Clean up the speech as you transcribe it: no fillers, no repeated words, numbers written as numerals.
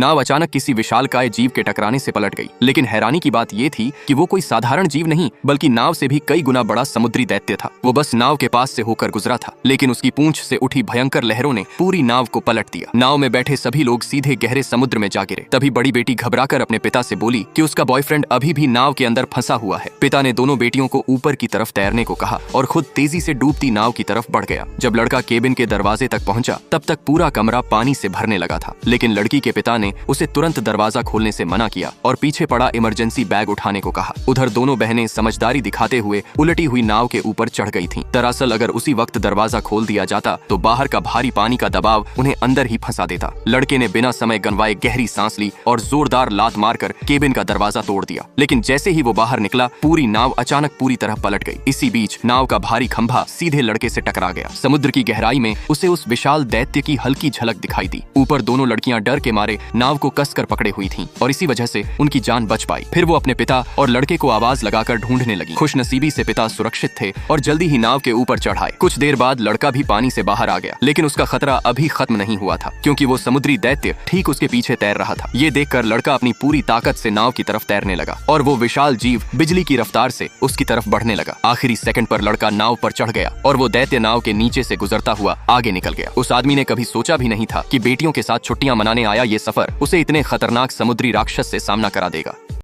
नाव अचानक किसी विशालकाय जीव के टकराने से पलट गई। लेकिन हैरानी की बात यह थी कि वो कोई साधारण जीव नहीं बल्कि नाव से भी कई गुना बड़ा समुद्री दैत्य था। वो बस नाव के पास से होकर गुजरा था, लेकिन उसकी पूंछ से उठी भयंकर लहरों ने पूरी नाव को पलट दिया। नाव में बैठे सभी लोग सीधे गहरे समुद्र में जा गिरे। तभी बड़ी बेटी घबराकर अपने पिता से बोली कि उसका बॉयफ्रेंड अभी भी नाव के अंदर फंसा हुआ है। पिता ने दोनों बेटियों को ऊपर की तरफ तैरने को कहा और खुद तेजी से डूबती नाव की तरफ बढ़ गया। जब लड़का केबिन के दरवाजे तक पहुंचा तब तक पूरा कमरा पानी से भरने लगा था, लेकिन लड़की के पिता ने उसे तुरंत दरवाजा खोलने से मना किया और पीछे पड़ा इमरजेंसी बैग उठाने को कहा। उधर दोनों बहनें समझदारी दिखाते हुए उलटी हुई नाव के ऊपर चढ़ गई थीं। दरअसल अगर उसी वक्त दरवाजा खोल दिया जाता तो बाहर का भारी पानी का दबाव उन्हें अंदर ही फंसा देता। लड़के ने बिना समय गंवाए गहरी सांस ली और जोरदार लात मारकर केबिन का दरवाजा तोड़ दिया। लेकिन जैसे ही वो बाहर निकला पूरी नाव अचानक पूरी तरह पलट गई। इसी बीच नाव का भारी खंभा सीधे लड़के से टकरा गया। समुद्र की गहराई में उसे उस विशाल दैत्य की हल्की झलक दिखाई दी। ऊपर दोनों लड़कियां डर के मारे नाव को कसकर पकड़े हुई थीं और इसी वजह से उनकी जान बच पाई। फिर वो अपने पिता और लड़के को आवाज लगाकर ढूंढने लगी। खुशनसीबी से पिता सुरक्षित थे और जल्दी ही नाव के ऊपर चढ़ाए। कुछ देर बाद लड़का भी पानी से बाहर आ गया, लेकिन उसका खतरा अभी खत्म नहीं हुआ था, क्योंकि वो समुद्री दैत्य ठीक उसके पीछे तैर रहा था। ये देखकर लड़का अपनी पूरी ताकत से नाव की तरफ तैरने लगा और वो विशाल जीव बिजली की रफ्तार से उसकी तरफ बढ़ने लगा। आखिरी सेकंड पर लड़का नाव पर चढ़ गया और वो दैत्य नाव के नीचे से गुजरता हुआ आगे निकल गया। उस आदमी ने कभी सोचा भी नहीं था कि बेटियों के साथ छुट्टियां मनाने आया ये सफर उसे इतने खतरनाक समुद्री राक्षस से सामना करा देगा।